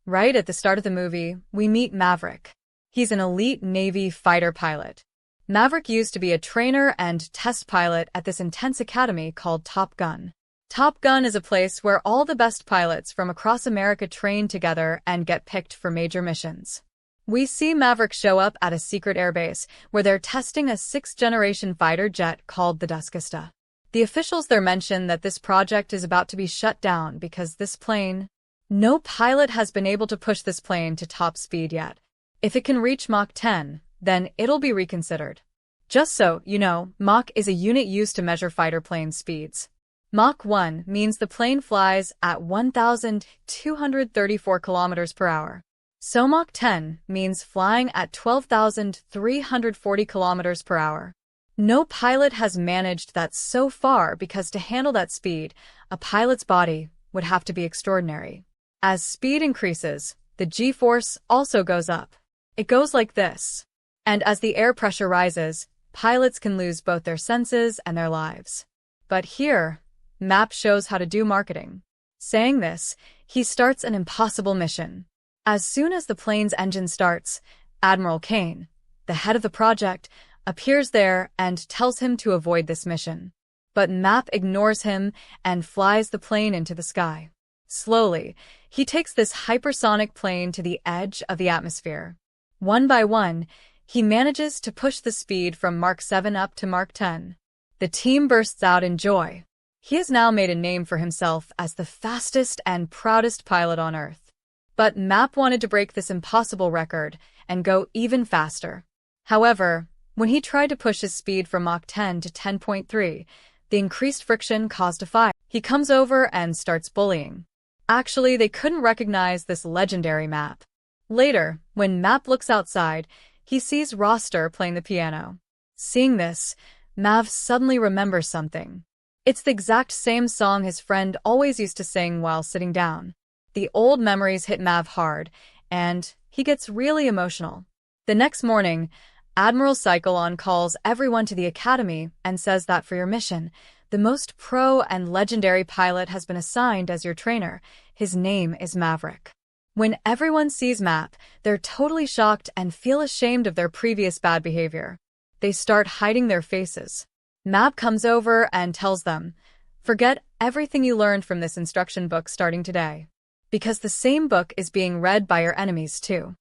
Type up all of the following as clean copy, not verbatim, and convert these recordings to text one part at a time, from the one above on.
Right at the start of the movie, we meet Maverick. He's an elite Navy fighter pilot. Maverick used to be a trainer and test pilot at this intense academy called Top Gun. Top Gun is a place where all the best pilots from across America train together and get picked for major missions. We see Maverick show up at a secret airbase where they're testing a sixth-generation fighter jet called the Duskista. The officials there mention that this project is about to be shut down because no pilot has been able to push this plane to top speed yet. If it can reach Mach 10, then it'll be reconsidered. Just so you know, Mach is a unit used to measure fighter plane speeds. Mach 1 means the plane flies at 1,234 kilometers per hour. So Mach 10 means flying at 12,340 kilometers per hour. No pilot has managed that so far because to handle that speed, a pilot's body would have to be extraordinary. As speed increases, the G-force also goes up. It goes like this. And as the air pressure rises, pilots can lose both their senses and their lives. But here, Map shows how to do marketing. Saying this, he starts an impossible mission. As soon as the plane's engine starts, Admiral Kane, the head of the project, appears there and tells him to avoid this mission. But Map ignores him and flies the plane into the sky. Slowly, he takes this hypersonic plane to the edge of the atmosphere. One by one, he manages to push the speed from Mach 7 up to Mach 10. The team bursts out in joy. He has now made a name for himself as the fastest and proudest pilot on Earth. But Map wanted to break this impossible record and go even faster. However, when he tried to push his speed from Mach 10 to 10.3, the increased friction caused a fire. He comes over and starts bullying. Actually, they couldn't recognize this legendary Map. Later, when Map looks outside, he sees Roster playing the piano. Seeing this, Mav suddenly remembers something. It's the exact same song his friend always used to sing while sitting down. The old memories hit Mav hard, and he gets really emotional. The next morning, Admiral Cyclone calls everyone to the academy and says that for your mission, the most pro and legendary pilot has been assigned as your trainer. His name is Maverick. When everyone sees Map, they're totally shocked and feel ashamed of their previous bad behavior. They start hiding their faces. Map comes over and tells them, "Forget everything you learned from this instruction book starting today. Because the same book is being read by your enemies too."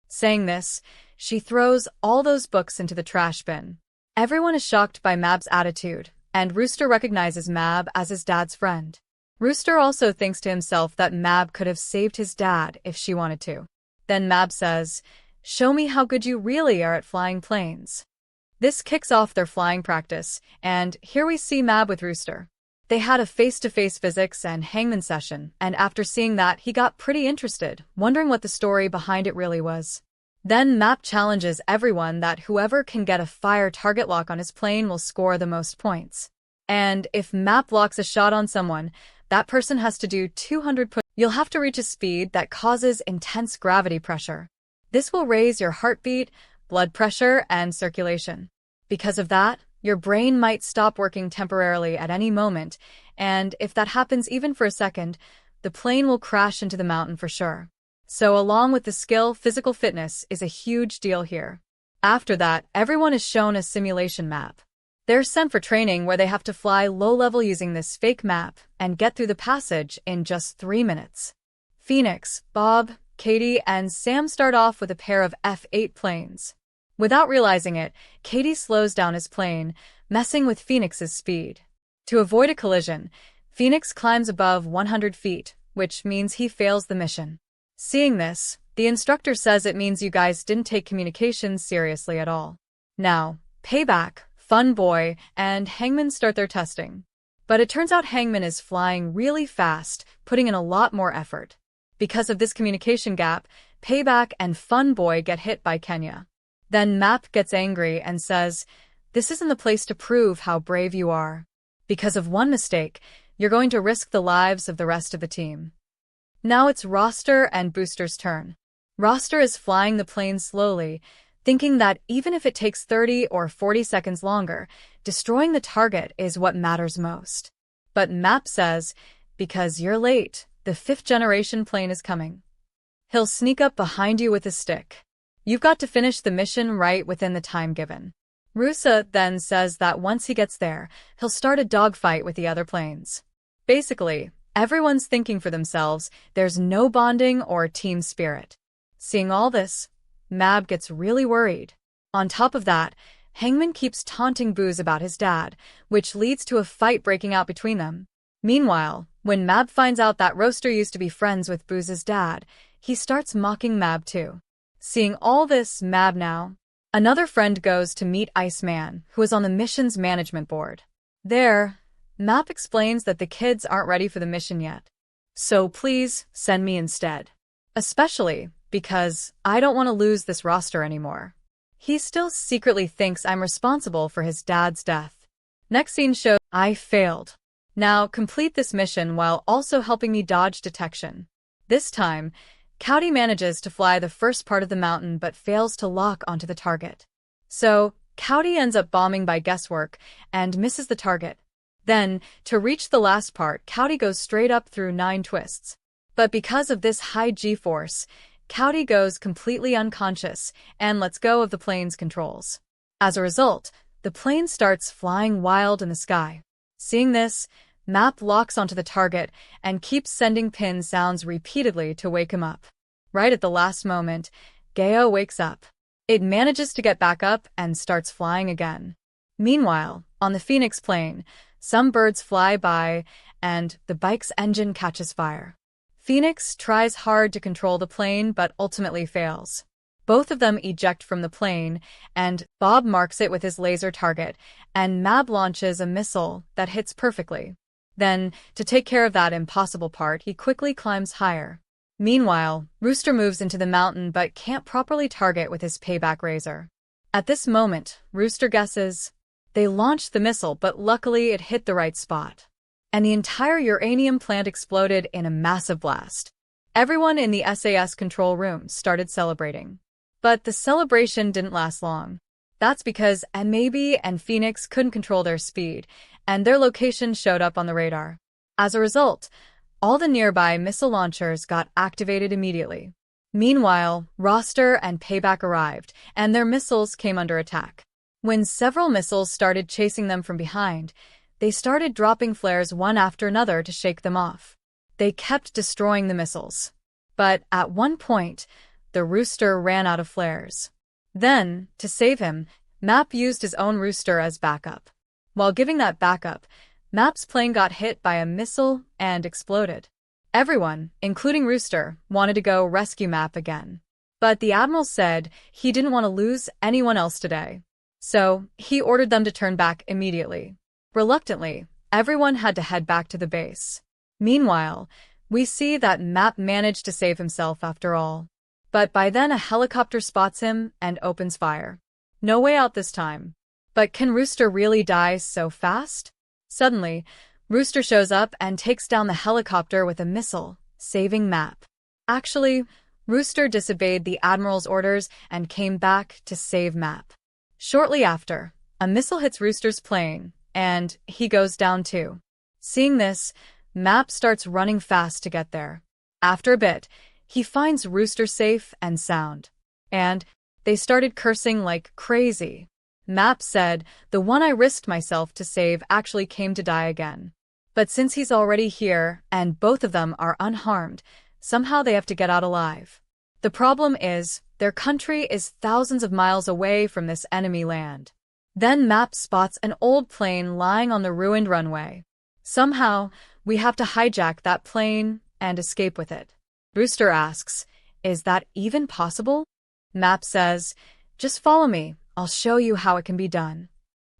Saying this, she throws all those books into the trash bin. Everyone is shocked by Mab's attitude, and Rooster recognizes Mab as his dad's friend. Rooster also thinks to himself that Mab could have saved his dad if she wanted to. Then Mab says, "Show me how good you really are at flying planes." This kicks off their flying practice, and here we see Mab with Rooster. They had a face-to-face physics and hangman session, and after seeing that, he got pretty interested, wondering what the story behind it really was. Then Map challenges everyone that whoever can get a fire target lock on his plane will score the most points. And if Map locks a shot on someone, that person has to do 200 push. You'll have to reach a speed that causes intense gravity pressure. This will raise your heartbeat, blood pressure, and circulation. Because of that, your brain might stop working temporarily at any moment, and if that happens even for a second, the plane will crash into the mountain for sure. So along with the skill, physical fitness is a huge deal here. After that, everyone is shown a simulation map. They're sent for training where they have to fly low-level using this fake map and get through the passage in just 3 minutes. Phoenix, Bob, Katie, and Sam start off with a pair of F-8 planes. Without realizing it, Katie slows down his plane, messing with Phoenix's speed. To avoid a collision, Phoenix climbs above 100 feet, which means he fails the mission. Seeing this, the instructor says it means you guys didn't take communications seriously at all. Now, Payback, Fun Boy, and Hangman start their testing. But it turns out Hangman is flying really fast, putting in a lot more effort. Because of this communication gap, Payback and Fun Boy get hit by Kenya. Then Map gets angry and says, "This isn't the place to prove how brave you are. Because of one mistake, you're going to risk the lives of the rest of the team." Now it's Roster and Booster's turn. Roster is flying the plane slowly, thinking that even if it takes 30 or 40 seconds longer, destroying the target is what matters most. But Map says, "Because you're late, the 5th generation plane is coming." He'll sneak up behind you with a stick. You've got to finish the mission right within the time given. Rusa then says that once he gets there, he'll start a dogfight with the other planes. Basically, everyone's thinking for themselves, there's no bonding or team spirit. Seeing all this, Mab gets really worried. On top of that, Hangman keeps taunting Booz about his dad, which leads to a fight breaking out between them. Meanwhile, when Mab finds out that Roaster used to be friends with Booz's dad, he starts mocking Mab too. Seeing all this, Mab now. Another friend goes to meet Iceman, who is on the mission's management board. There, Mab explains that the kids aren't ready for the mission yet. So please, send me instead. Especially because I don't want to lose this roster anymore. He still secretly thinks I'm responsible for his dad's death. Next scene shows I failed. Now complete this mission while also helping me dodge detection. This time, Cowdy manages to fly the first part of the mountain but fails to lock onto the target. So, Cowdy ends up bombing by guesswork and misses the target. Then, to reach the last part, Cowdy goes straight up through 9 twists. But because of this high G-force, Cowdy goes completely unconscious and lets go of the plane's controls. As a result, the plane starts flying wild in the sky. Seeing this, Map locks onto the target and keeps sending pin sounds repeatedly to wake him up. Right at the last moment, Geo wakes up. It manages to get back up and starts flying again. Meanwhile, on the Phoenix plane, some birds fly by and the bike's engine catches fire. Phoenix tries hard to control the plane but ultimately fails. Both of them eject from the plane, and Bob marks it with his laser target, and Mab launches a missile that hits perfectly. Then, to take care of that impossible part, he quickly climbs higher. Meanwhile, Rooster moves into the mountain but can't properly target with his payback razor. At this moment, Rooster guesses. They launched the missile, but luckily it hit the right spot. And the entire uranium plant exploded in a massive blast. Everyone in the SAS control room started celebrating. But the celebration didn't last long. That's because MAB and Phoenix couldn't control their speed, and their location showed up on the radar. As a result, all the nearby missile launchers got activated immediately. Meanwhile, Roster and Payback arrived, and their missiles came under attack. When several missiles started chasing them from behind, they started dropping flares one after another to shake them off. They kept destroying the missiles. But at one point, the Rooster ran out of flares. Then, to save him, Map used his own Rooster as backup. While giving that backup, Map's plane got hit by a missile and exploded. Everyone, including Rooster, wanted to go rescue Map again. But the Admiral said he didn't want to lose anyone else today. So, he ordered them to turn back immediately. Reluctantly, everyone had to head back to the base. Meanwhile, we see that Map managed to save himself after all. But by then a helicopter spots him and opens fire. No way out this time. But can Rooster really die so fast? Suddenly, Rooster shows up and takes down the helicopter with a missile, saving Map. Actually, Rooster disobeyed the Admiral's orders and came back to save Map. Shortly after, a missile hits Rooster's plane, and he goes down too. Seeing this, Map starts running fast to get there. After a bit, he finds Rooster safe and sound. And they started cursing like crazy. Map said, the one I risked myself to save actually came to die again. But since he's already here, and both of them are unharmed, somehow they have to get out alive. The problem is, their country is thousands of miles away from this enemy land. Then Map spots an old plane lying on the ruined runway. Somehow, we have to hijack that plane and escape with it. Rooster asks, is that even possible? Map says, just follow me, I'll show you how it can be done.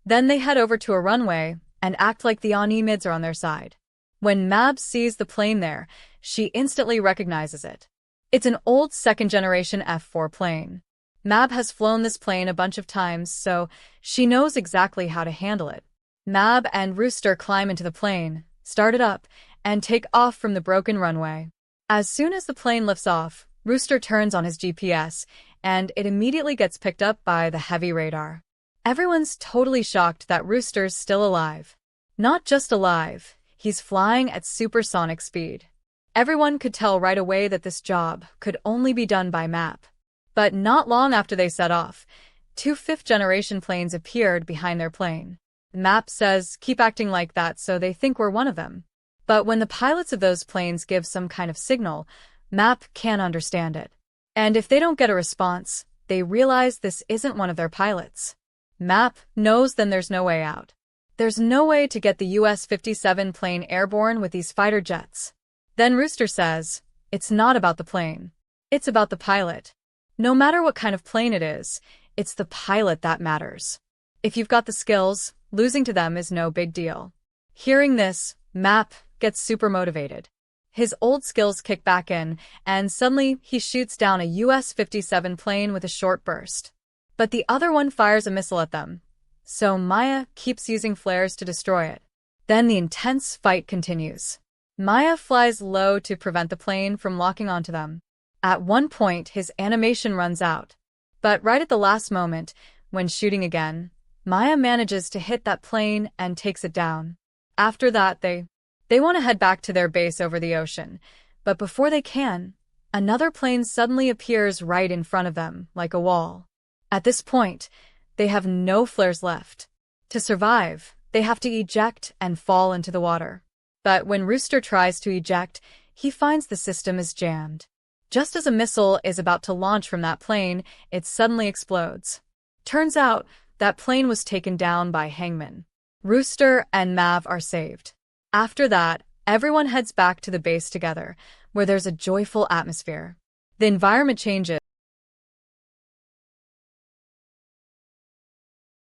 Then they head over to a runway and act like the Oni-mids are on their side. When Mab sees the plane there, she instantly recognizes it. It's an old second-generation F-4 plane. Mab has flown this plane a bunch of times, so she knows exactly how to handle it. Mab and Rooster climb into the plane, start it up, and take off from the broken runway. As soon as the plane lifts off, Rooster turns on his GPS, and it immediately gets picked up by the heavy radar. Everyone's totally shocked that Rooster's still alive. Not just alive, he's flying at supersonic speed. Everyone could tell right away that this job could only be done by MAP. But not long after they set off, two fifth-generation planes appeared behind their plane. MAP says, "Keep acting like that so they think we're one of them." But when the pilots of those planes give some kind of signal, MAP can't understand it. And if they don't get a response, they realize this isn't one of their pilots. MAP knows then there's no way out. There's no way to get the US-57 plane airborne with these fighter jets. Then Rooster says, "It's not about the plane. It's about the pilot. No matter what kind of plane it is, it's the pilot that matters. If you've got the skills, losing to them is no big deal." Hearing this, MAP gets super motivated. His old skills kick back in, and suddenly he shoots down a US-57 plane with a short burst. But the other one fires a missile at them, so Maya keeps using flares to destroy it. Then the intense fight continues. Maya flies low to prevent the plane from locking onto them. At one point, his animation runs out. But right at the last moment, when shooting again, Maya manages to hit that plane and takes it down. After that, they want to head back to their base over the ocean. But before they can, another plane suddenly appears right in front of them, like a wall. At this point, they have no flares left. To survive, they have to eject and fall into the water. But when Rooster tries to eject, he finds the system is jammed. Just as a missile is about to launch from that plane, it suddenly explodes. Turns out, that plane was taken down by Hangman. Rooster and Mav are saved. After that, everyone heads back to the base together, where there's a joyful atmosphere. The environment changes.